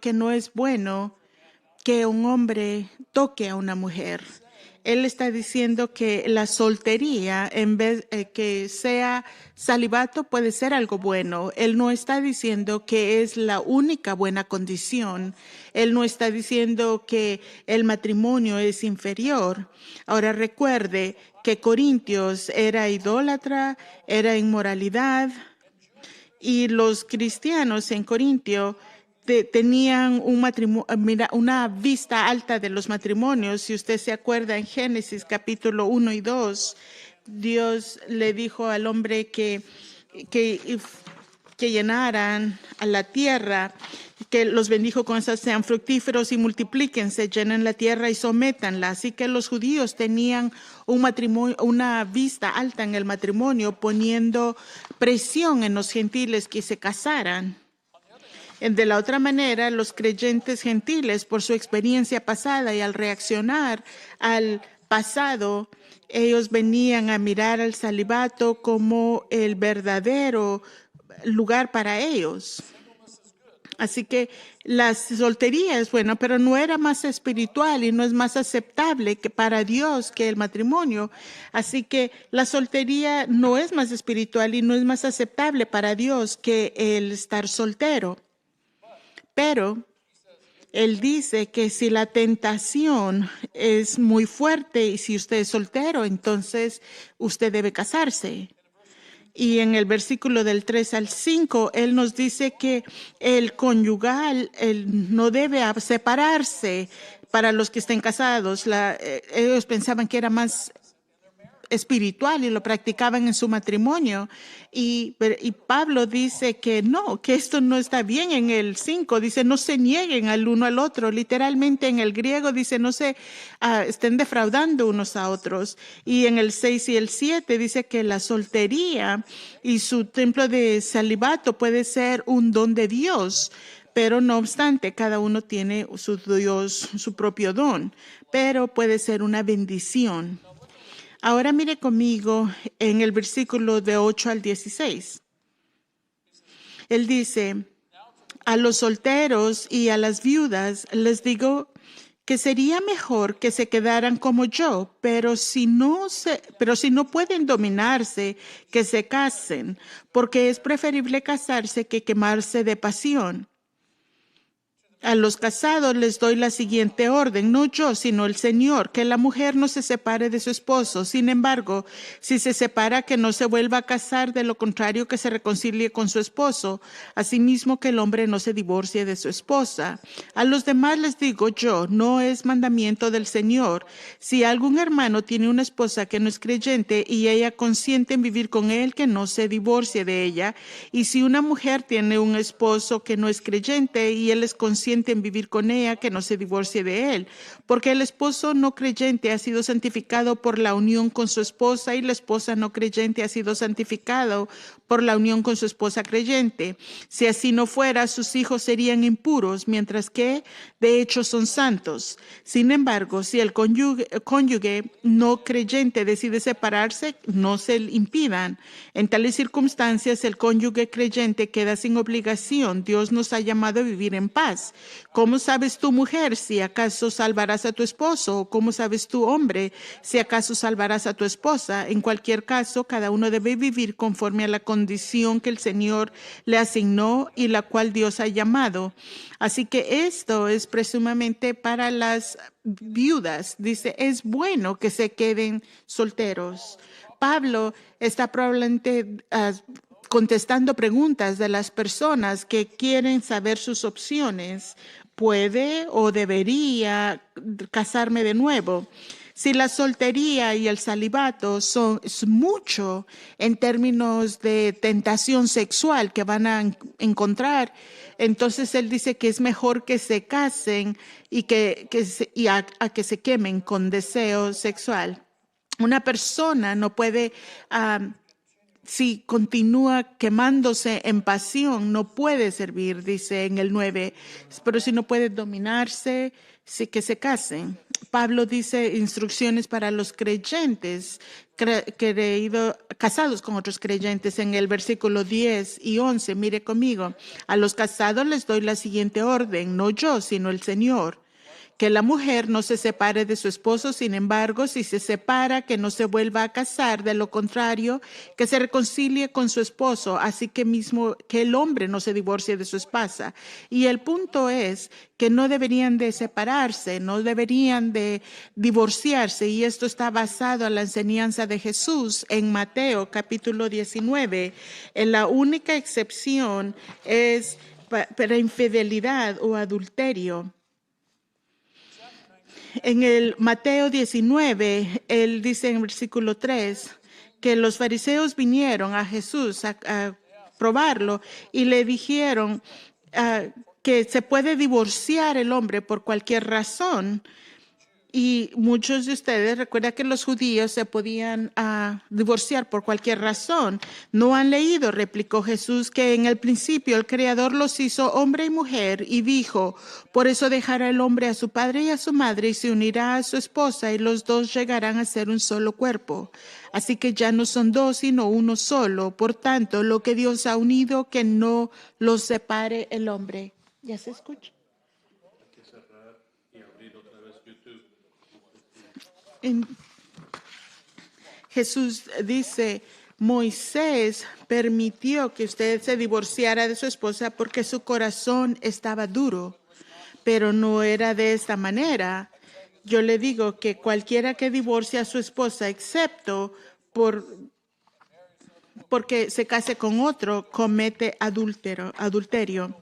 que no es bueno que un hombre toque a una mujer. Él está diciendo que la soltería, en vez que sea celibato, puede ser algo bueno. Él no está diciendo que es la única buena condición. Él no está diciendo que el matrimonio es inferior. Ahora recuerde que Corintios era idólatra, era inmoralidad, y los cristianos en Corintio tenían una vista alta de los matrimonios. Si usted se acuerda, en Génesis capítulo 1 y 2, Dios le dijo al hombre que llenaran a la tierra, que los bendijo con esas, sean fructíferos y multiplíquense, llenen la tierra y sométanla. Así que los judíos tenían una vista alta en el matrimonio, poniendo presión en los gentiles que se casaran. De la otra manera, los creyentes gentiles, por su experiencia pasada y al reaccionar al pasado, ellos venían a mirar al celibato como el verdadero lugar para ellos. Así que la soltería es buena, pero no era más espiritual y no es más aceptable que para Dios que el matrimonio. Así que la soltería no es más espiritual y no es más aceptable para Dios que el estar soltero. Pero él dice que si la tentación es muy fuerte y si usted es soltero, entonces usted debe casarse. Y en el versículo del 3 al 5, él nos dice que el conyugal no debe separarse para los que estén casados. Ellos pensaban que era más espiritual y lo practicaban en su matrimonio. Y Pablo dice que no, que esto no está bien. En el 5 dice no se nieguen al uno al otro. Literalmente en el griego dice no se estén defraudando unos a otros. Y en el 6 y el 7 dice que la soltería y su templo de celibato puede ser un don de Dios. Pero no obstante, cada uno tiene su Dios, su propio don, pero puede ser una bendición. Ahora mire conmigo en el versículo de 8 al 16. Él dice, a los solteros y a las viudas les digo que sería mejor que se quedaran como yo, pero si no pueden dominarse, que se casen, porque es preferible casarse que quemarse de pasión. A los casados les doy la siguiente orden, no yo, sino el Señor, que la mujer no se separe de su esposo. Sin embargo, si se separa, que no se vuelva a casar, de lo contrario, que se reconcilie con su esposo. Asimismo, que el hombre no se divorcie de su esposa. A los demás les digo yo, no es mandamiento del Señor. Si algún hermano tiene una esposa que no es creyente y ella consiente en vivir con él, que no se divorcie de ella. Y si una mujer tiene un esposo que no es creyente y él es consciente en vivir con ella, que no se divorcie de él, porque el esposo no creyente ha sido santificado por la unión con su esposa y la esposa no creyente ha sido santificado por la unión con su esposa creyente. Si así no fuera, sus hijos serían impuros, mientras que de hecho son santos. Sin embargo, si el cónyuge no creyente decide separarse, no se impidan. En tales circunstancias, el cónyuge creyente queda sin obligación. Dios nos ha llamado a vivir en paz. ¿Cómo sabes tú, mujer, si acaso salvarás a tu esposo? ¿O cómo sabes tú, hombre, si acaso salvarás a tu esposa? En cualquier caso, cada uno debe vivir conforme a la condición que el Señor le asignó y la cual Dios ha llamado. Así que esto es presumamente para las viudas. Dice, es bueno que se queden solteros. Pablo está probablemente contestando preguntas de las personas que quieren saber sus opciones. ¿Puede o debería casarme de nuevo? Si la soltería y el celibato es mucho en términos de tentación sexual que van a encontrar, entonces él dice que es mejor que se casen y a que se quemen con deseo sexual. Una persona no puede si continúa quemándose en pasión, no puede servir, dice en el 9. Pero si no puede dominarse, sí que se casen. Pablo dice instrucciones para los creyentes, casados con otros creyentes en el versículo 10 y 11. Mire conmigo, a los casados les doy la siguiente orden, no yo, sino el Señor. Que la mujer no se separe de su esposo, sin embargo, si se separa, que no se vuelva a casar, de lo contrario, que se reconcilie con su esposo, así que mismo que el hombre no se divorcie de su esposa. Y el punto es que no deberían de separarse, no deberían de divorciarse, y esto está basado en la enseñanza de Jesús en Mateo capítulo 19. La única excepción es para infidelidad o adulterio. En el Mateo 19, él dice en el versículo 3 que los fariseos vinieron a Jesús a probarlo y le dijeron que se puede divorciar el hombre por cualquier razón. Y muchos de ustedes recuerdan que los judíos se podían divorciar por cualquier razón. No han leído, replicó Jesús, que en el principio el Creador los hizo hombre y mujer y dijo, por eso dejará el hombre a su padre y a su madre y se unirá a su esposa y los dos llegarán a ser un solo cuerpo. Así que ya no son dos, sino uno solo. Por tanto, lo que Dios ha unido, que no los separe el hombre. ¿Ya se escucha? Jesús dice, Moisés permitió que usted se divorciara de su esposa porque su corazón estaba duro, pero no era de esta manera. Yo le digo que cualquiera que divorcie a su esposa, excepto porque se case con otro, comete adulterio.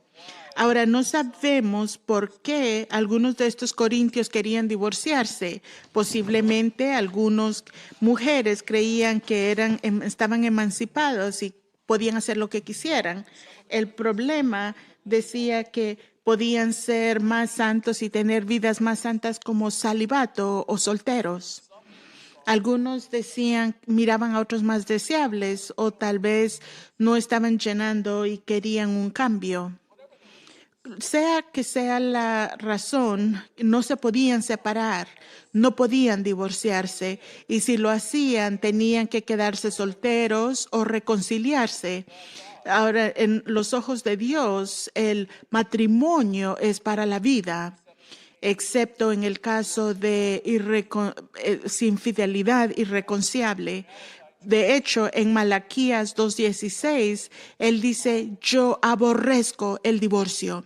Ahora, no sabemos por qué algunos de estos corintios querían divorciarse. Posiblemente algunas mujeres creían que estaban emancipados y podían hacer lo que quisieran. El problema decía que podían ser más santos y tener vidas más santas como celibato o solteros. Algunos miraban a otros más deseables o tal vez no estaban llenando y querían un cambio. Sea que sea la razón, no se podían separar, no podían divorciarse y si lo hacían tenían que quedarse solteros o reconciliarse. Ahora, en los ojos de Dios, el matrimonio es para la vida, excepto en el caso de infidelidad irreconciliable. De hecho, en Malaquías 2:16, él dice, yo aborrezco el divorcio.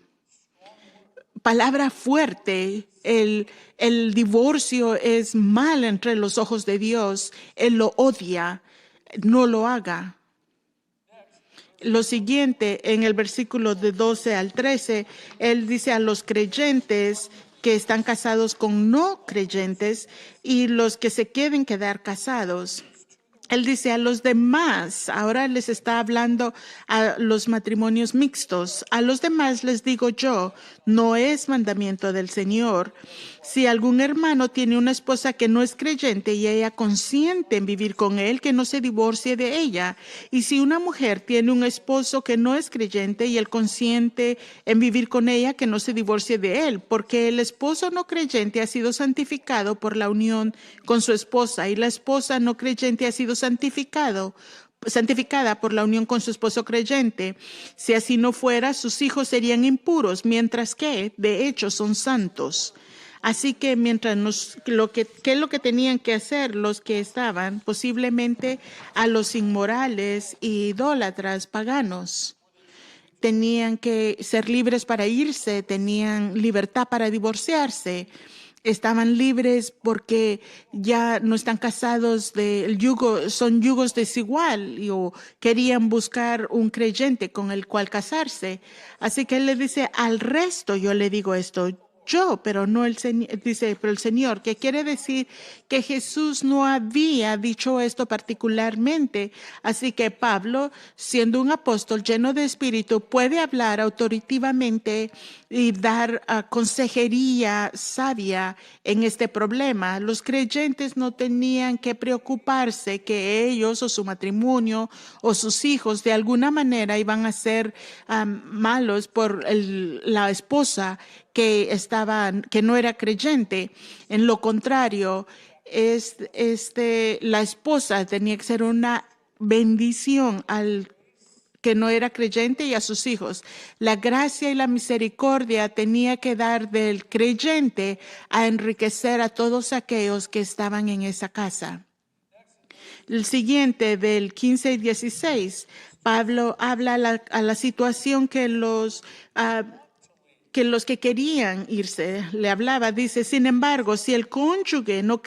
Palabra fuerte, el divorcio es mal entre los ojos de Dios. Él lo odia, no lo haga. Lo siguiente, en el versículo de 12 al 13, él dice a los creyentes que están casados con no creyentes y los que se quieren quedar casados. Él dice a los demás, ahora les está hablando a los matrimonios mixtos, a los demás les digo yo, no es mandamiento del Señor. Si algún hermano tiene una esposa que no es creyente y ella consiente en vivir con él, que no se divorcie de ella. Y si una mujer tiene un esposo que no es creyente y él consiente en vivir con ella, que no se divorcie de él, porque el esposo no creyente ha sido santificado por la unión con su esposa y la esposa no creyente ha sido santificada por la unión con su esposo creyente. Si así no fuera, sus hijos serían impuros, mientras que, de hecho, son santos. Así que mientras ¿qué es lo que tenían que hacer los que estaban? Posiblemente a los inmorales e idólatras paganos. Tenían que ser libres para irse, tenían libertad para divorciarse. Estaban libres porque ya no están casados son yugos desigual o querían buscar un creyente con el cual casarse. Así que él le dice, al resto yo le digo esto, pero no el Señor, dice, pero el Señor, que quiere decir que Jesús no había dicho esto particularmente. Así que Pablo, siendo un apóstol lleno de espíritu, puede hablar autoritativamente y dar consejería sabia en este problema. Los creyentes no tenían que preocuparse que ellos o su matrimonio o sus hijos de alguna manera iban a ser malos por la esposa que no era creyente. En lo contrario, la esposa tenía que ser una bendición al que no era creyente y a sus hijos. La gracia y la misericordia tenía que dar del creyente a enriquecer a todos aquellos que estaban en esa casa. El siguiente, del 15 y 16, Pablo habla a la situación que los que querían irse, le hablaba, dice, sin embargo, si el cónyuge no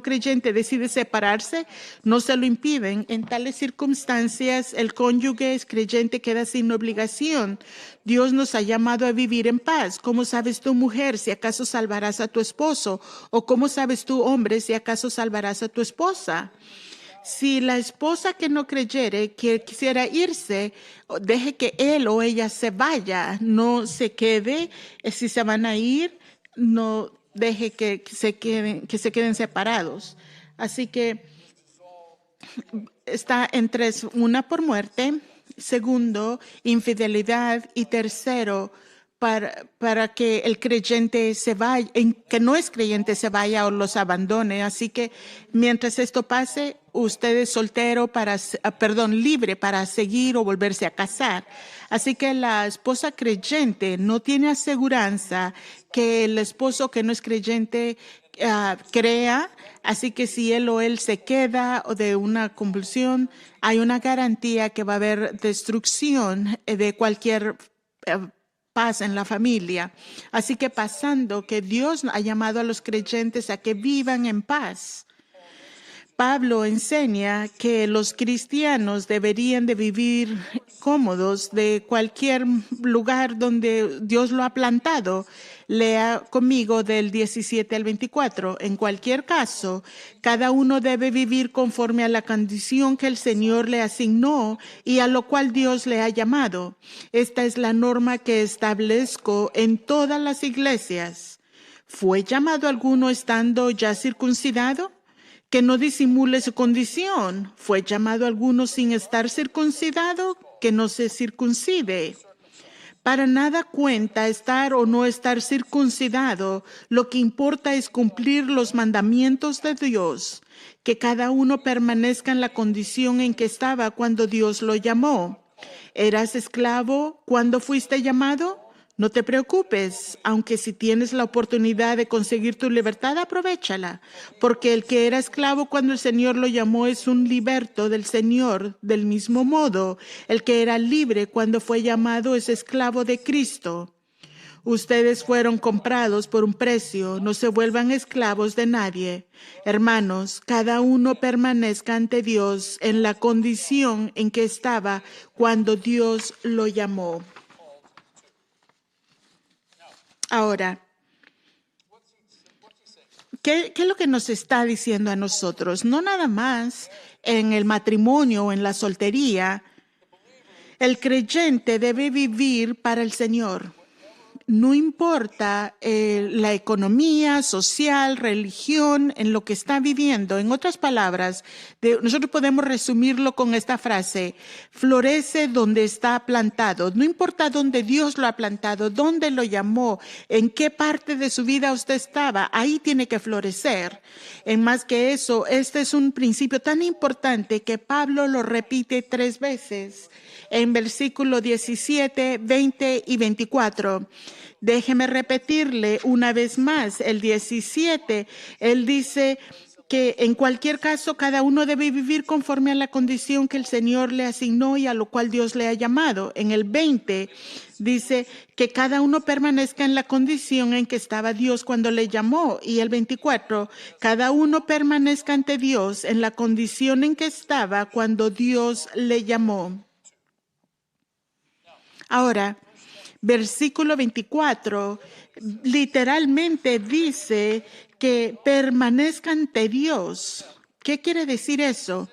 creyente decide separarse, no se lo impiden. En tales circunstancias, el cónyuge creyente queda sin obligación. Dios nos ha llamado a vivir en paz. ¿Cómo sabes tú, mujer, si acaso salvarás a tu esposo? ¿O cómo sabes tú, hombre, si acaso salvarás a tu esposa? Si la esposa que no creyere, que quisiera irse, deje que él o ella se vaya, no se quede. Si se van a ir, no deje que se queden separados. Así que está en tres: una, por muerte; segundo, infidelidad; y tercero, para que el creyente se vaya, que no es creyente se vaya o los abandone. Así que mientras esto pase, usted es soltero libre para seguir o volverse a casar. Así que la esposa creyente no tiene aseguranza que el esposo que no es creyente crea. Así que si él o él se queda o de una convulsión, hay una garantía que va a haber destrucción de cualquier paz en la familia. Así que pasando que Dios ha llamado a los creyentes a que vivan en paz, Pablo enseña que los cristianos deberían de vivir cómodos de cualquier lugar donde Dios lo ha plantado. Lea conmigo del 17 al 24. En cualquier caso, cada uno debe vivir conforme a la condición que el Señor le asignó y a lo cual Dios le ha llamado. Esta es la norma que establezco en todas las iglesias. ¿Fue llamado alguno estando ya circuncidado? Que no disimule su condición. ¿Fue llamado alguno sin estar circuncidado? Que no se circuncide. Para nada cuenta estar o no estar circuncidado. Lo que importa es cumplir los mandamientos de Dios. Que cada uno permanezca en la condición en que estaba cuando Dios lo llamó. ¿Eras esclavo cuando fuiste llamado? No te preocupes, aunque si tienes la oportunidad de conseguir tu libertad, aprovéchala, porque el que era esclavo cuando el Señor lo llamó es un liberto del Señor. Del mismo modo, el que era libre cuando fue llamado es esclavo de Cristo. Ustedes fueron comprados por un precio, no se vuelvan esclavos de nadie. Hermanos, cada uno permanezca ante Dios en la condición en que estaba cuando Dios lo llamó. Ahora, ¿qué es lo que nos está diciendo a nosotros? No nada más en el matrimonio o en la soltería. El creyente debe vivir para el Señor. No importa la economía, social, religión, en lo que está viviendo. En otras palabras, nosotros podemos resumirlo con esta frase: florece donde está plantado. No importa dónde Dios lo ha plantado, dónde lo llamó, en qué parte de su vida usted estaba, ahí tiene que florecer. En más que eso, este es un principio tan importante que Pablo lo repite 3 veces. En versículo 17, 20 y 24. Déjeme repetirle una vez más. El 17, él dice que en cualquier caso cada uno debe vivir conforme a la condición que el Señor le asignó y a lo cual Dios le ha llamado. En el 20 dice que cada uno permanezca en la condición en que estaba Dios cuando le llamó. Y el 24, cada uno permanezca ante Dios en la condición en que estaba cuando Dios le llamó. Ahora, versículo 24 literalmente dice que permanezca ante Dios. ¿Qué quiere decir eso?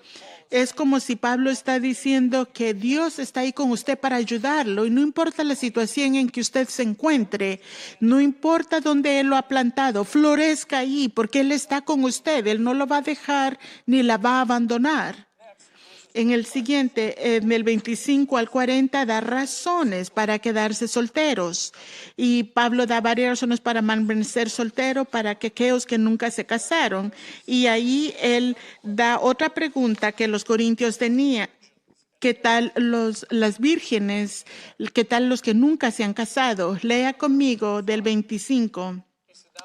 Es como si Pablo está diciendo que Dios está ahí con usted para ayudarlo, y no importa la situación en que usted se encuentre, no importa dónde Él lo ha plantado, florezca ahí porque Él está con usted. Él no lo va a dejar ni la va a abandonar. En el siguiente, en el 25 al 40, da razones para quedarse solteros. Y Pablo da varias razones para permanecer soltero para que aquellos que nunca se casaron. Y ahí él da otra pregunta que los corintios tenían. ¿Qué tal las vírgenes? ¿Qué tal los que nunca se han casado? Lea conmigo del 25.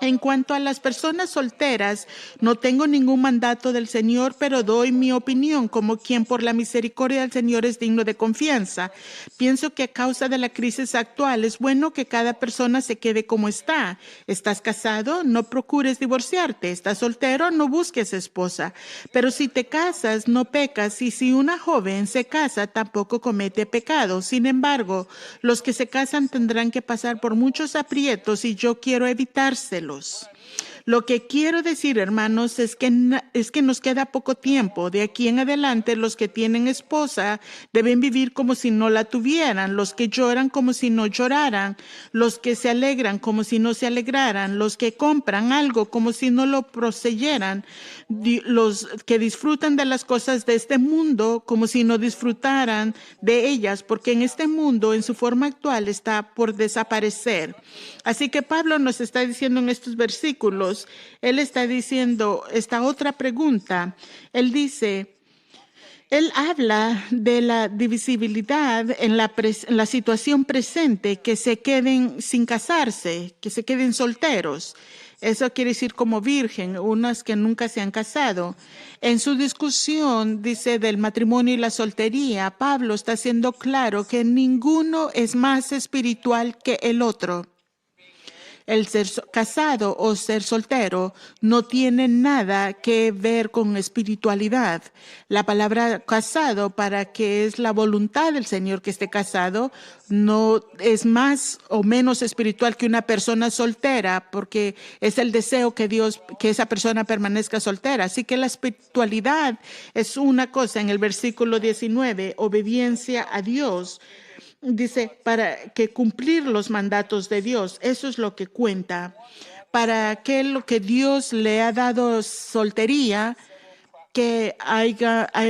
En cuanto a las personas solteras, no tengo ningún mandato del Señor, pero doy mi opinión como quien por la misericordia del Señor es digno de confianza. Pienso que a causa de la crisis actual es bueno que cada persona se quede como está. ¿Estás casado? No procures divorciarte. ¿Estás soltero? No busques esposa. Pero si te casas, no pecas, y si una joven se casa, tampoco comete pecado. Sin embargo, los que se casan tendrán que pasar por muchos aprietos y yo quiero evitárselos. Lo que quiero decir, hermanos, es que nos queda poco tiempo. De aquí en adelante, los que tienen esposa deben vivir como si no la tuvieran, los que lloran como si no lloraran, los que se alegran como si no se alegraran, los que compran algo como si no lo poseyeran, los que disfrutan de las cosas de este mundo como si no disfrutaran de ellas, porque en este mundo, en su forma actual, está por desaparecer. Así que Pablo nos está diciendo en estos versículos, él está diciendo esta otra pregunta. Él dice, él habla de la divisibilidad en la situación presente, que se queden sin casarse, que se queden solteros. Eso quiere decir como virgen, unas que nunca se han casado. En su discusión, dice, del matrimonio y la soltería, Pablo está haciendo claro que ninguno es más espiritual que el otro. El ser casado o ser soltero no tiene nada que ver con espiritualidad. La palabra casado, para que es la voluntad del Señor que esté casado, no es más o menos espiritual que una persona soltera, porque es el deseo que esa persona permanezca soltera. Así que la espiritualidad es una cosa. En el versículo 19, obediencia a Dios. Dice, para que cumplir los mandatos de Dios, eso es lo que cuenta. Para que lo que Dios le ha dado soltería, que hay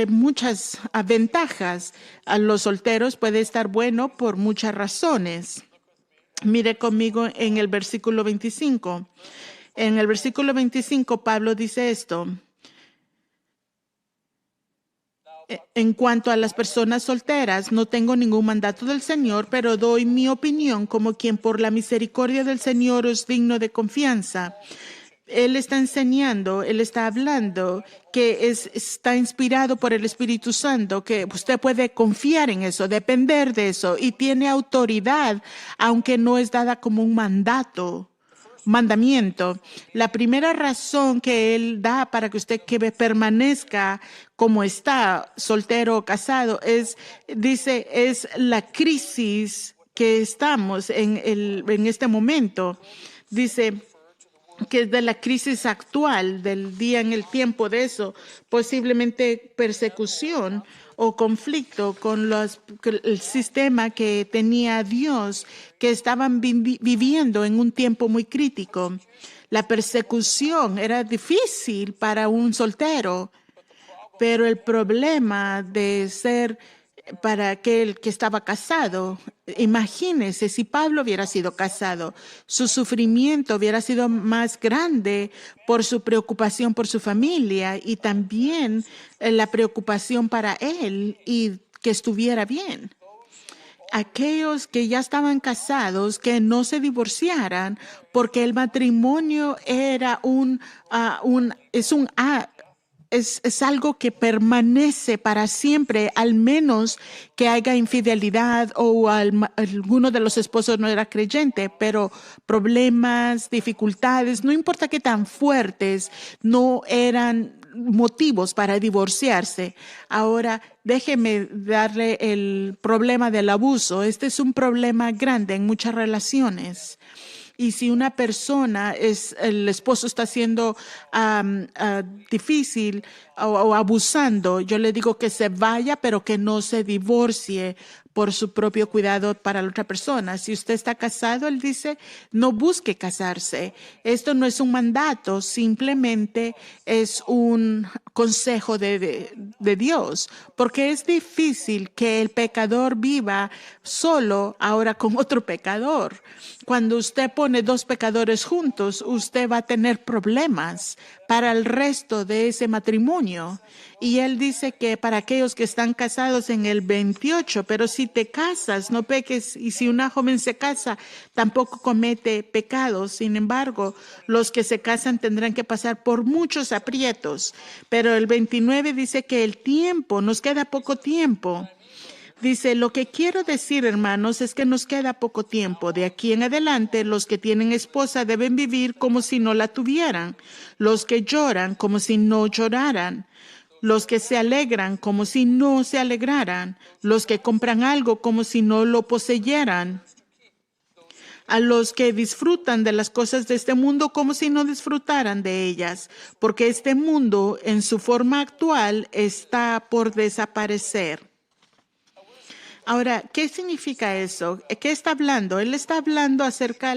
muchas ventajas. A los solteros puede estar bueno por muchas razones. Mire conmigo en el versículo 25. En el versículo 25, Pablo dice esto. En cuanto a las personas solteras, no tengo ningún mandato del Señor, pero doy mi opinión como quien por la misericordia del Señor es digno de confianza. Él está enseñando, él está hablando que está inspirado por el Espíritu Santo, que usted puede confiar en eso, depender de eso y tiene autoridad, aunque no es dada como un mandamiento. La primera razón que él da para que usted permanezca como está, soltero o casado, es la crisis que estamos en este momento. Dice que es de la crisis actual, del día en el tiempo de eso, posiblemente persecución o conflicto con el sistema que tenía Dios, que estaban viviendo en un tiempo muy crítico. La persecución era difícil para un soltero, pero el problema de ser para aquel que estaba casado, imagínese si Pablo hubiera sido casado, su sufrimiento hubiera sido más grande por su preocupación por su familia y también la preocupación para él y que estuviera bien. Aquellos que ya estaban casados, que no se divorciaran, porque el matrimonio era es algo que permanece para siempre, al menos que haya infidelidad o alguno de los esposos no era creyente, pero problemas, dificultades, no importa qué tan fuertes, no eran motivos para divorciarse. Ahora, déjeme darle el problema del abuso. Este es un problema grande en muchas relaciones. Y si una persona, el esposo está siendo difícil o abusando, yo le digo que se vaya, pero que no se divorcie, por su propio cuidado para la otra persona. Si usted está casado, él dice, no busque casarse. Esto no es un mandato, simplemente es un consejo de Dios, porque es difícil que el pecador viva solo ahora con otro pecador. Cuando usted pone dos pecadores juntos, usted va a tener problemas para el resto de ese matrimonio. Y él dice que para aquellos que están casados en el 28, pero si te casas, no peques, y si una joven se casa, tampoco comete pecados. Sin embargo, los que se casan tendrán que pasar por muchos aprietos. Pero el 29 dice que el tiempo, nos queda poco tiempo. Dice, lo que quiero decir, hermanos, es que nos queda poco tiempo. De aquí en adelante, los que tienen esposa deben vivir como si no la tuvieran. Los que lloran como si no lloraran. Los que se alegran como si no se alegraran. Los que compran algo como si no lo poseyeran. A los que disfrutan de las cosas de este mundo como si no disfrutaran de ellas. Porque este mundo, en su forma actual, está por desaparecer. Ahora, ¿qué significa eso? ¿Qué está hablando? Él está hablando acerca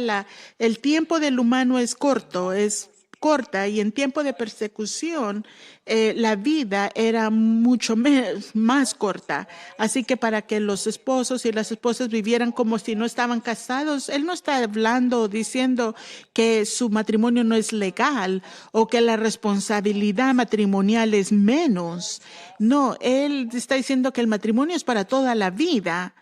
el tiempo del humano es corta y en tiempo de persecución la vida era mucho más corta. Así que para que los esposos y las esposas vivieran como si no estaban casados, él no está hablando diciendo que su matrimonio no es legal o que la responsabilidad matrimonial es menos. No, él está diciendo que el matrimonio es para toda la vida,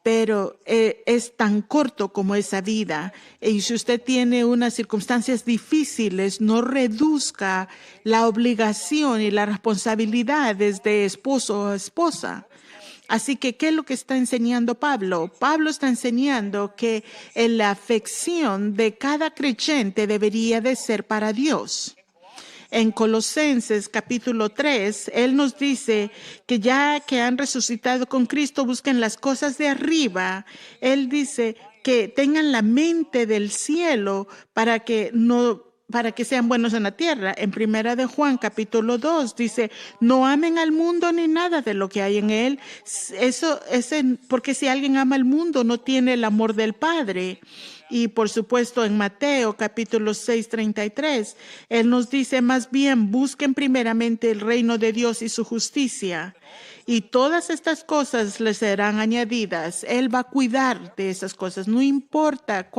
pero es tan corto como esa vida. Y si usted tiene unas circunstancias difíciles, no reduzca la obligación y las responsabilidades de esposo o esposa. Así que, ¿qué es lo que está enseñando Pablo? Pablo está enseñando que la afección de cada creyente debería de ser para Dios. En Colosenses capítulo 3, él nos dice que ya que han resucitado con Cristo, busquen las cosas de arriba. Él dice que tengan la mente del cielo para que sean buenos en la tierra. En Primera de Juan, capítulo 2, dice, no amen al mundo ni nada de lo que hay en él. Porque si alguien ama al mundo, no tiene el amor del Padre. Y por supuesto en Mateo capítulo 6, 33, él nos dice más bien busquen primeramente el reino de Dios y su justicia y todas estas cosas les serán añadidas. Él va a cuidar de esas cosas, no importa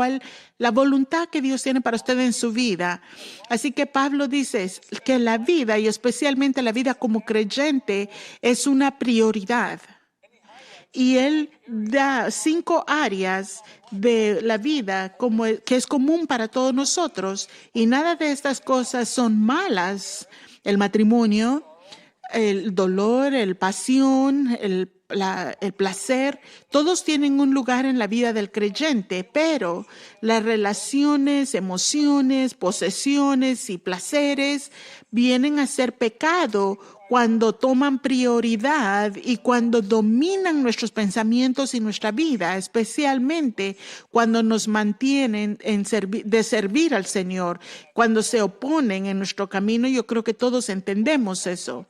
la voluntad que Dios tiene para usted en su vida. Así que Pablo dice que la vida y especialmente la vida como creyente es una prioridad. Y él da 5 áreas de la vida que es común para todos nosotros. Y nada de estas cosas son malas. El matrimonio, el dolor, la pasión, el placer, todos tienen un lugar en la vida del creyente, pero las relaciones, emociones, posesiones y placeres vienen a ser pecado cuando toman prioridad y cuando dominan nuestros pensamientos y nuestra vida, especialmente cuando nos mantienen de servir al Señor, cuando se oponen en nuestro camino. Yo creo que todos entendemos eso.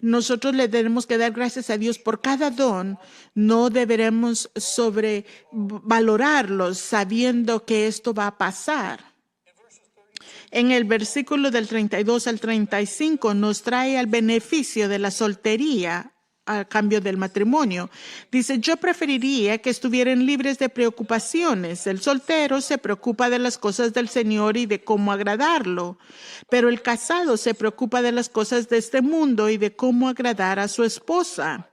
Nosotros le tenemos que dar gracias a Dios por cada don. No deberemos sobrevalorarlos sabiendo que esto va a pasar. En el versículo del 32 al 35 nos trae al beneficio de la soltería a cambio del matrimonio. Dice, yo preferiría que estuvieran libres de preocupaciones. El soltero se preocupa de las cosas del Señor y de cómo agradarlo, pero el casado se preocupa de las cosas de este mundo y de cómo agradar a su esposa.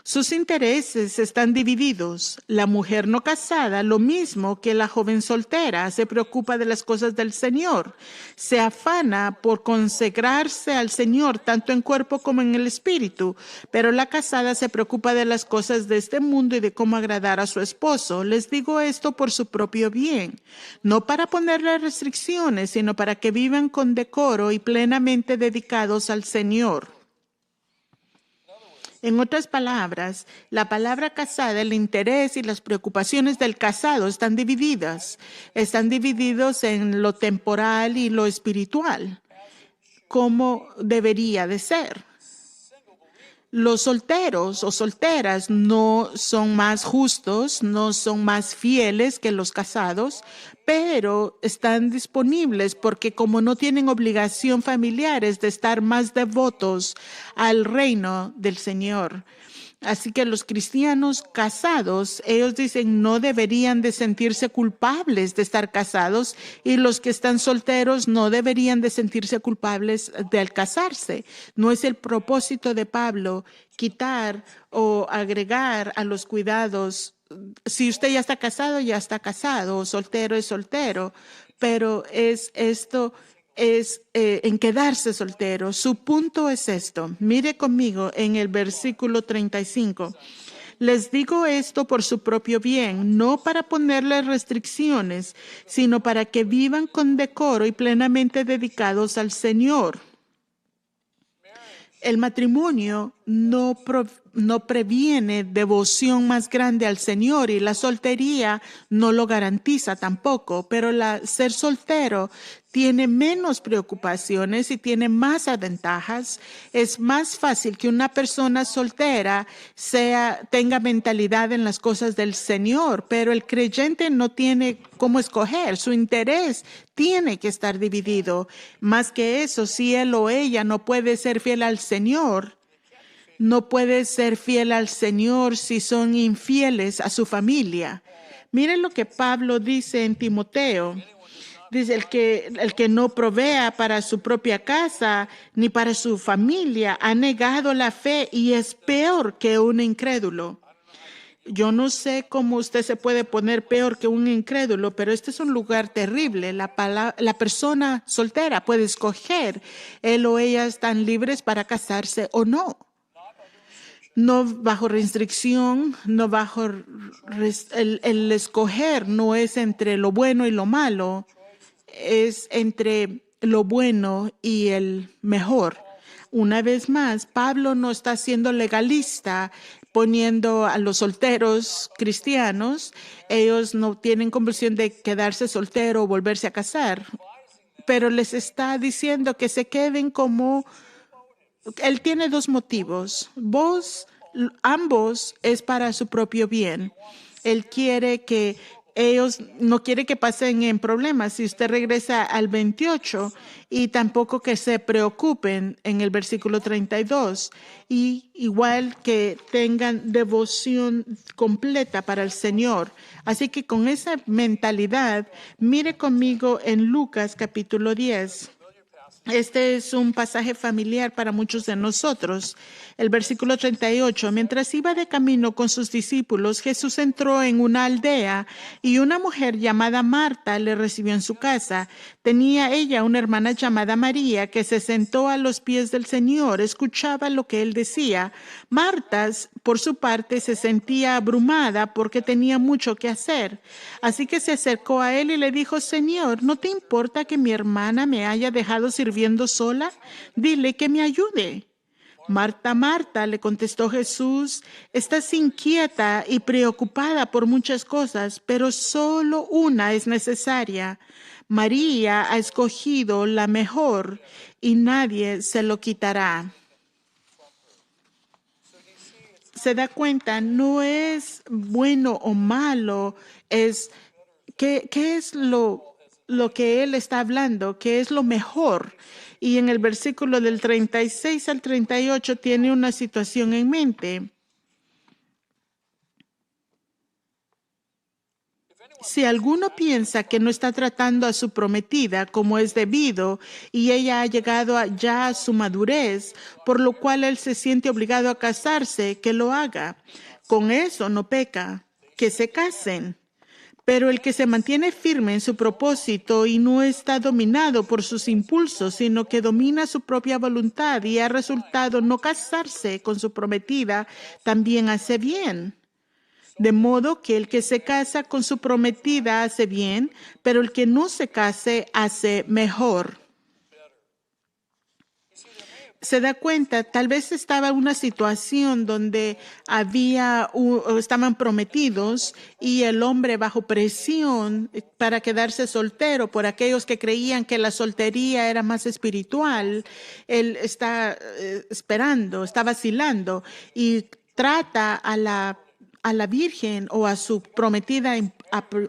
Sus intereses están divididos. La mujer no casada, lo mismo que la joven soltera, se preocupa de las cosas del Señor. Se afana por consagrarse al Señor, tanto en cuerpo como en el espíritu. Pero la casada se preocupa de las cosas de este mundo y de cómo agradar a su esposo. Les digo esto por su propio bien, no para ponerle restricciones, sino para que vivan con decoro y plenamente dedicados al Señor. En otras palabras, la palabra casada, el interés y las preocupaciones del casado están divididos en lo temporal y lo espiritual, como debería de ser. Los solteros o solteras no son más justos, no son más fieles que los casados, pero están disponibles porque como no tienen obligación familiares de estar más devotos al reino del Señor. Así que los cristianos casados, ellos dicen no deberían de sentirse culpables de estar casados y los que están solteros no deberían de sentirse culpables de al casarse. No es el propósito de Pablo quitar o agregar a los cuidados. Si usted ya está casado, o soltero es soltero, pero es en quedarse soltero. Su punto es esto. Mire conmigo en el versículo 35. Les digo esto por su propio bien, no para ponerles restricciones, sino para que vivan con decoro y plenamente dedicados al Señor. El matrimonio no previene devoción más grande al Señor y la soltería no lo garantiza tampoco, pero ser soltero tiene menos preocupaciones y tiene más ventajas. Es más fácil que una persona soltera tenga mentalidad en las cosas del Señor, pero el creyente no tiene cómo escoger. Su interés tiene que estar dividido. Más que eso, si él o ella no puede ser fiel al Señor, no puede ser fiel al Señor si son infieles a su familia. Miren lo que Pablo dice en Timoteo. Dice, el que no provea para su propia casa ni para su familia ha negado la fe y es peor que un incrédulo. Yo no sé cómo usted se puede poner peor que un incrédulo, pero este es un lugar terrible. La persona soltera puede escoger, él o ella están libres para casarse o no. No bajo restricción, no bajo el escoger no es entre lo bueno y lo malo, es entre lo bueno y el mejor. Una vez más, Pablo no está siendo legalista poniendo a los solteros cristianos. Ellos no tienen compulsión de quedarse soltero o volverse a casar, pero les está diciendo que se queden como... Él tiene dos motivos. Ambos es para su propio bien. Él quiere que ellos no quiere que pasen en problemas. Si usted regresa al 28 y tampoco que se preocupen en el versículo 32 y igual que tengan devoción completa para el Señor. Así que con esa mentalidad, mire conmigo en Lucas capítulo 10. Este es un pasaje familiar para muchos de nosotros. El versículo 38, mientras iba de camino con sus discípulos, Jesús entró en una aldea y una mujer llamada Marta le recibió en su casa. Tenía ella una hermana llamada María que se sentó a los pies del Señor, escuchaba lo que él decía. Marta, por su parte, se sentía abrumada porque tenía mucho que hacer. Así que se acercó a él y le dijo, Señor, ¿no te importa que mi hermana me haya dejado sirviendo sola? Dile que me ayude. Marta, Marta, le contestó Jesús, estás inquieta y preocupada por muchas cosas, pero solo una es necesaria. María ha escogido la mejor y nadie se lo quitará. Se da cuenta, no es bueno o malo, es qué es lo que él está hablando, qué es lo mejor. Y en el versículo del 36 al 38 tiene una situación en mente. Si alguno piensa que no está tratando a su prometida como es debido y ella ha llegado ya a su madurez, por lo cual él se siente obligado a casarse, que lo haga. Con eso no peca, que se casen. Pero el que se mantiene firme en su propósito y no está dominado por sus impulsos, sino que domina su propia voluntad y ha resultado no casarse con su prometida, también hace bien. De modo que el que se casa con su prometida hace bien, pero el que no se case hace mejor. se da cuenta, tal vez estaba en una situación donde estaban prometidos y el hombre bajo presión para quedarse soltero por aquellos que creían que la soltería era más espiritual. Él está esperando, está vacilando y trata a la virgen o a su prometida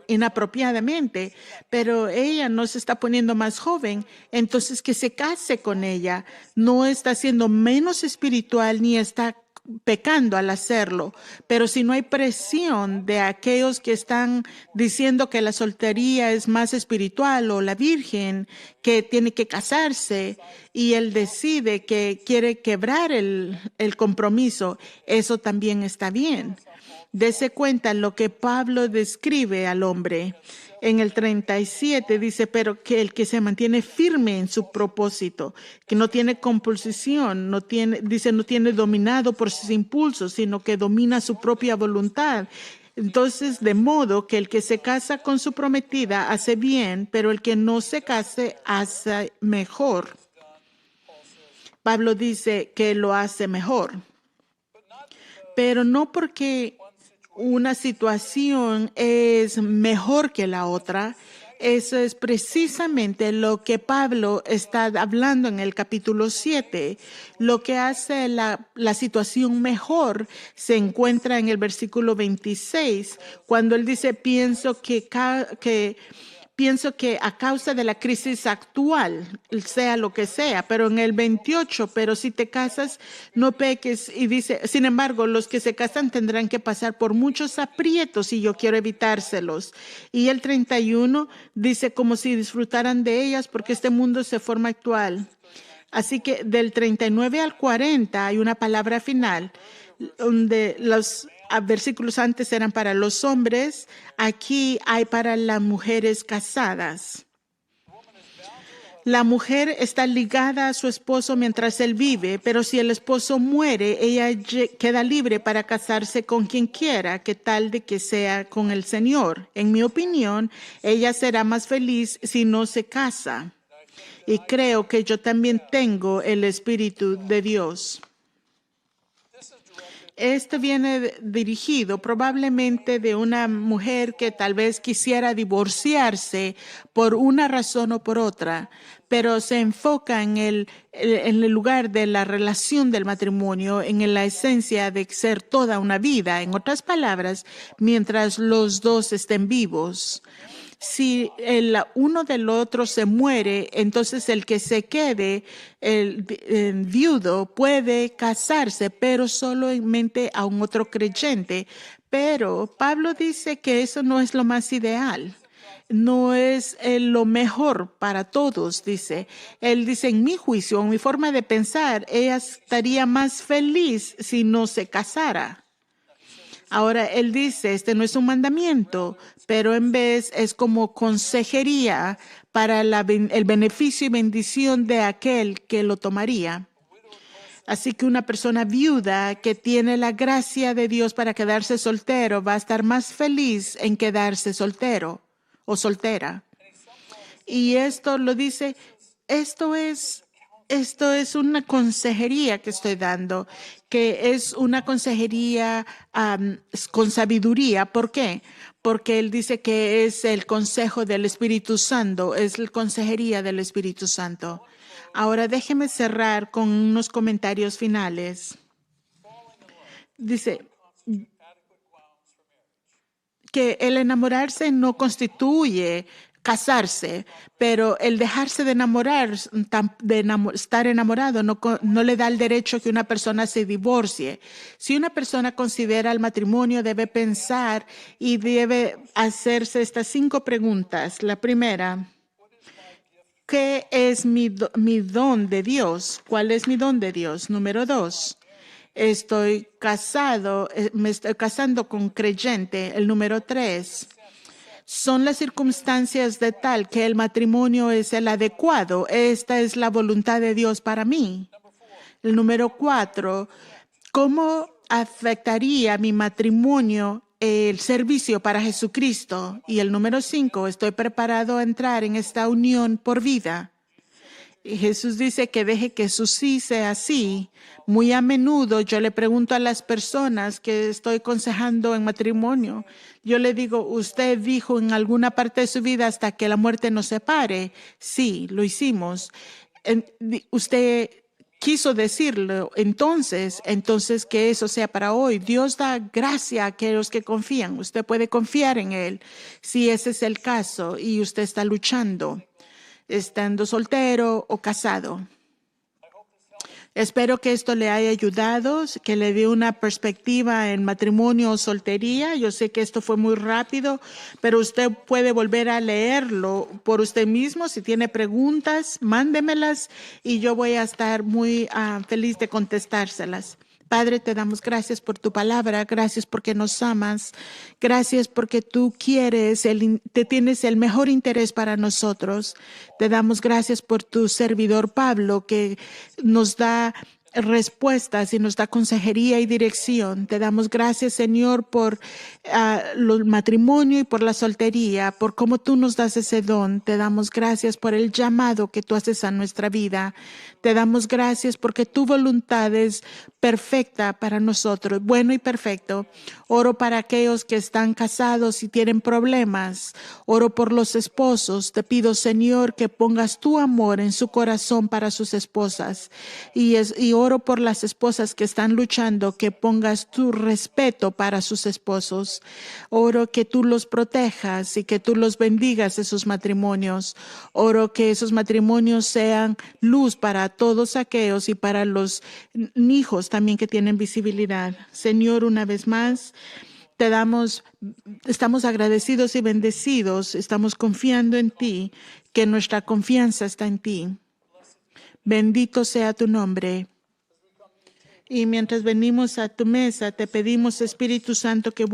inapropiadamente, pero ella no se está poniendo más joven, entonces que se case con ella. No está siendo menos espiritual ni está pecando al hacerlo, pero si no hay presión de aquellos que están diciendo que la soltería es más espiritual o la virgen que tiene que casarse y él decide que quiere quebrar el compromiso, eso también está bien. Dese cuenta lo que Pablo describe al hombre. En el 37 dice, pero que el que se mantiene firme en su propósito, que no tiene compulsión, no tiene dominado por sus impulsos, sino que domina su propia voluntad. Entonces, de modo que el que se casa con su prometida hace bien, pero el que no se case hace mejor. Pablo dice que lo hace mejor, pero no porque una situación es mejor que la otra. Eso es precisamente lo que Pablo está hablando en el capítulo 7. Lo que hace la situación mejor se encuentra en el versículo 26, cuando él dice, pienso que a causa de la crisis actual, sea lo que sea, pero en el 28, pero si te casas, no peques. Y dice, sin embargo, los que se casan tendrán que pasar por muchos aprietos y yo quiero evitárselos. Y el 31 dice, como si disfrutaran de ellas porque este mundo se forma actual. Así que del 39 al 40 hay una palabra final, donde los versículos antes eran para los hombres, aquí hay para las mujeres casadas. La mujer está ligada a su esposo mientras él vive, pero si el esposo muere, ella queda libre para casarse con quien quiera, que tal de que sea con el Señor. En mi opinión, ella será más feliz si no se casa. Y creo que yo también tengo el Espíritu de Dios. Esto viene dirigido probablemente de una mujer que tal vez quisiera divorciarse por una razón o por otra, pero se enfoca en el lugar de la relación del matrimonio, en la esencia de ser toda una vida. En otras palabras, mientras los dos estén vivos. Si el uno del otro se muere, entonces el que se quede, el viudo, puede casarse, pero solamente a un otro creyente. Pero Pablo dice que eso no es lo más ideal. No es lo mejor para todos, dice. Él dice, en mi juicio, en mi forma de pensar, ella estaría más feliz si no se casara. Ahora, él dice, este no es un mandamiento, pero en vez es como consejería para el beneficio y bendición de aquel que lo tomaría. Así que una persona viuda que tiene la gracia de Dios para quedarse soltero va a estar más feliz en quedarse soltero o soltera. Y esto lo dice, esto es una consejería que estoy dando, que es una consejería con sabiduría. ¿Por qué? Porque él dice que es el consejo del Espíritu Santo, es la consejería del Espíritu Santo. Ahora déjeme cerrar con unos comentarios finales. Dice que el enamorarse no constituye casarse, pero el dejarse de enamorar, estar enamorado, no le da el derecho que una persona se divorcie. Si una persona considera el matrimonio, debe pensar y debe hacerse estas 5 preguntas. La primera, ¿qué es mi don de Dios? ¿Cuál es mi don de Dios? Número 2. Estoy casado, me estoy casando con creyente. El número 3. Son las circunstancias de tal que el matrimonio es el adecuado. Esta es la voluntad de Dios para mí. El número 4. ¿Cómo afectaría mi matrimonio el servicio para Jesucristo? Y el número 5. Estoy preparado a entrar en esta unión por vida. Y Jesús dice que deje que su sí sea sí. Muy a menudo yo le pregunto a las personas que estoy aconsejando en matrimonio, yo le digo, ¿usted dijo en alguna parte de su vida hasta que la muerte nos separe? Sí, lo hicimos. Usted quiso decirlo, entonces que eso sea para hoy. Dios da gracia a aquellos que confían. Usted puede confiar en Él si ese es el caso y usted está luchando, estando soltero o casado. Espero que esto le haya ayudado, que le dé una perspectiva en matrimonio o soltería. Yo sé que esto fue muy rápido, pero usted puede volver a leerlo por usted mismo. Si tiene preguntas, mándemelas y yo voy a estar muy feliz de contestárselas. Padre, te damos gracias por tu palabra, gracias porque nos amas, gracias porque tú te tienes el mejor interés para nosotros. Te damos gracias por tu servidor Pablo, que nos da respuestas y nos da consejería y dirección. Te damos gracias, Señor, por el matrimonio y por la soltería, por cómo tú nos das ese don. Te damos gracias por el llamado que tú haces a nuestra vida. Te damos gracias porque tu voluntad es perfecta para nosotros, bueno y perfecto. Oro para aquellos que están casados y tienen problemas. Oro por los esposos. Te pido, Señor, que pongas tu amor en su corazón para sus esposas. Y oro por las esposas que están luchando, que pongas tu respeto para sus esposos. Oro que tú los protejas y que tú los bendigas esos matrimonios. Oro que esos matrimonios sean luz para todos aquellos y para los hijos también que tienen visibilidad. Señor, una vez más, estamos agradecidos y bendecidos, estamos confiando en ti, que nuestra confianza está en ti. Bendito sea tu nombre. Y mientras venimos a tu mesa, te pedimos, Espíritu Santo, que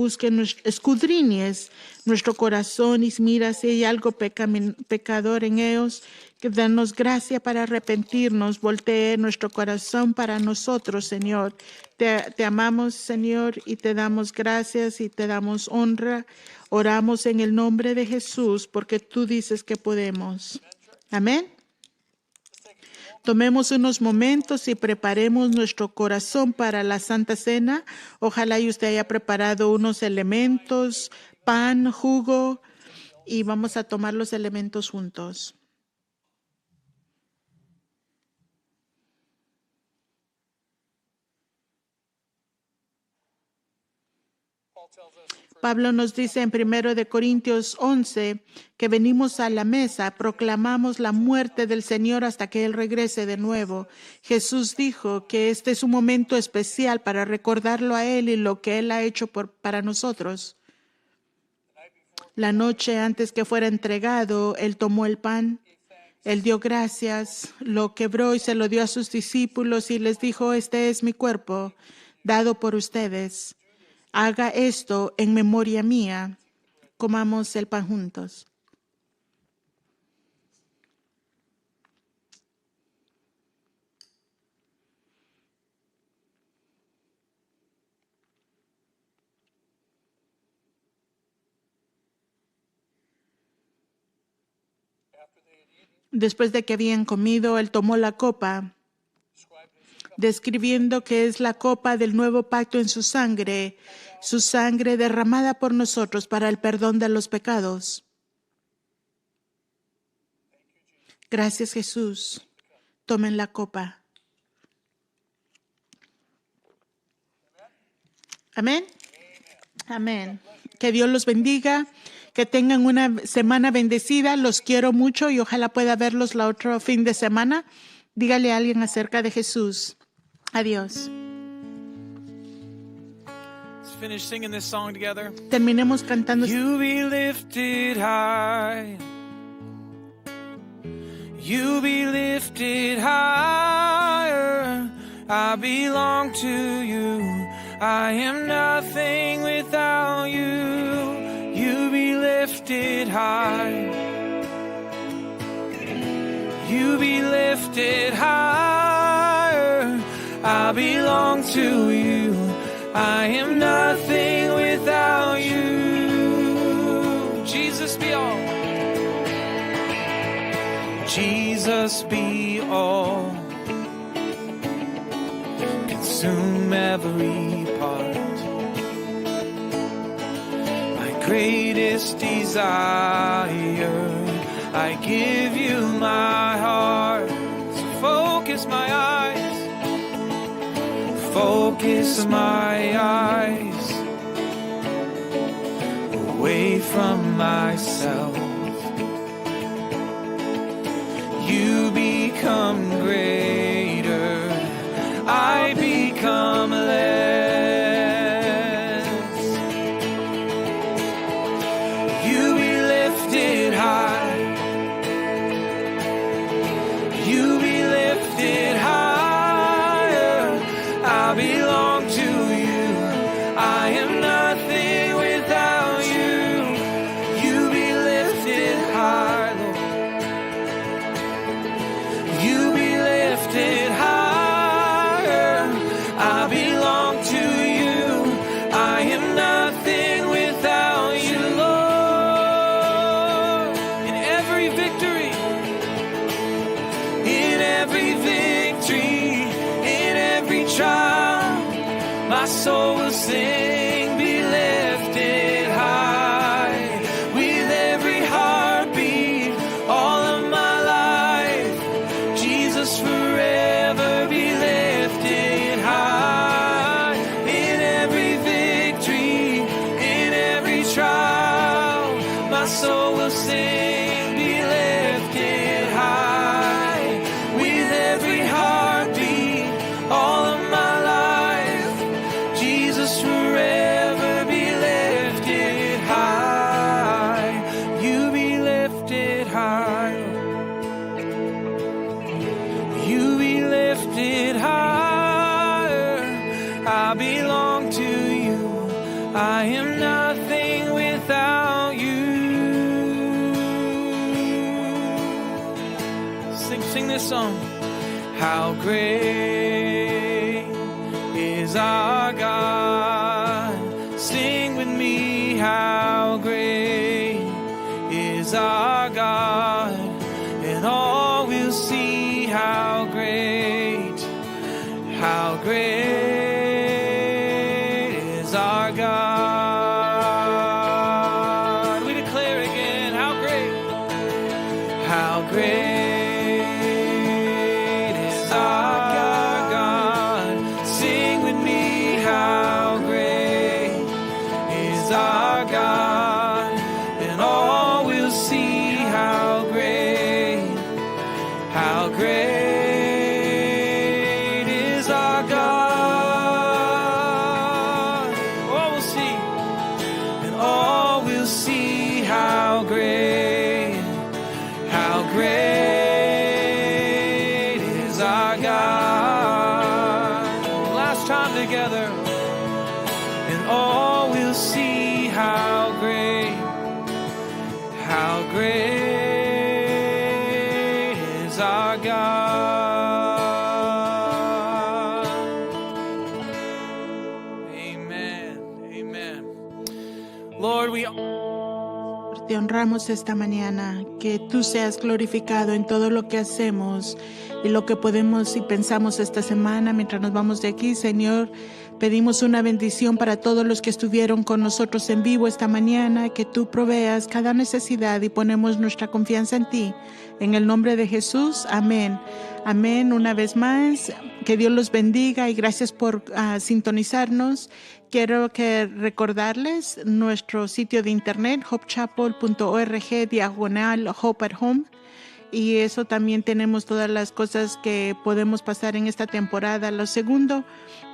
escudriñes nuestro corazón y mira si hay algo pecador en ellos, que danos gracia para arrepentirnos, voltee nuestro corazón para nosotros, Señor. Te amamos, Señor, y te damos gracias y te damos honra. Oramos en el nombre de Jesús, porque tú dices que podemos. Amén. Tomemos unos momentos y preparemos nuestro corazón para la Santa Cena. Ojalá y usted haya preparado unos elementos, pan, jugo, y vamos a tomar los elementos juntos. Pablo nos dice en 1 Corintios 11 que venimos a la mesa, proclamamos la muerte del Señor hasta que Él regrese de nuevo. Jesús dijo que este es un momento especial para recordarlo a Él y lo que Él ha hecho para nosotros. La noche antes que fuera entregado, Él tomó el pan, Él dio gracias, lo quebró y se lo dio a sus discípulos y les dijo, este es mi cuerpo, dado por ustedes. Haga esto en memoria mía. Comamos el pan juntos. Después de que habían comido, Él tomó la copa, describiendo que es la copa del nuevo pacto en su sangre derramada por nosotros para el perdón de los pecados. Gracias, Jesús. Tomen la copa. Amén. Amén. Que Dios los bendiga. Que tengan una semana bendecida. Los quiero mucho y ojalá pueda verlos el otro fin de semana. Dígale a alguien acerca de Jesús. Adiós. Let's finish singing this song together. Terminemos cantando. You be lifted high. You be lifted higher. I belong to you. I am nothing without you. You be lifted high. You be lifted higher. I belong to you. I am nothing without you. Jesus be all. Jesus be all. Consume every part. My greatest desire, I give you my heart. So focus my eyes, focus my eyes away from myself. You become greater, I become less. You be lifted high, you be lifted higher. I belong to you, I am nothing without you. You be lifted high, Lord. You be lifted higher. I belong to you, I am nothing without you, Lord. In every victory, in every victory, in every trial, my soul will sing, be lifted high. With every heartbeat, all of my life, Jesus forever be lifted high. In every victory, in every trial, my soul will sing, be lifted high. With every heartbeat, all of my life, Jesus forever be lifted high. You be lifted high. You be lifted higher. I belong to you, I am nothing without you. Sing this song. How great is our God. Sing with me, how great is our God. And all will see how great is our God. We declare again, how great is our God. Sing with me, how great is our God. And all will see how great is our God. All will see, and all will see how great is our God. Last time together, and all will see how great is our God. Amen. Amen. Lord, we Te honramos esta mañana, que tú seas glorificado en todo lo que hacemos y lo que podemos y pensamos esta semana mientras nos vamos de aquí, Señor. Pedimos una bendición para todos los que estuvieron con nosotros en vivo esta mañana, que tú proveas cada necesidad y ponemos nuestra confianza en ti. En el nombre de Jesús, amén. Amén. Una vez más, que Dios los bendiga y gracias por sintonizarnos. Quiero recordarles nuestro sitio de internet, hopechapel.org/Hope at Home. Y eso también tenemos todas las cosas que podemos pasar en esta temporada. Lo segundo,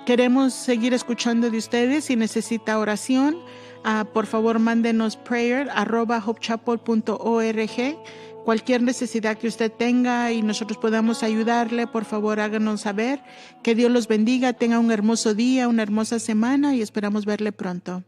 queremos seguir escuchando de ustedes. Si necesita oración, por favor mándenos prayer@hopechapel.org. Cualquier necesidad que usted tenga y nosotros podamos ayudarle, por favor háganos saber. Que Dios los bendiga, tenga un hermoso día, una hermosa semana y esperamos verle pronto.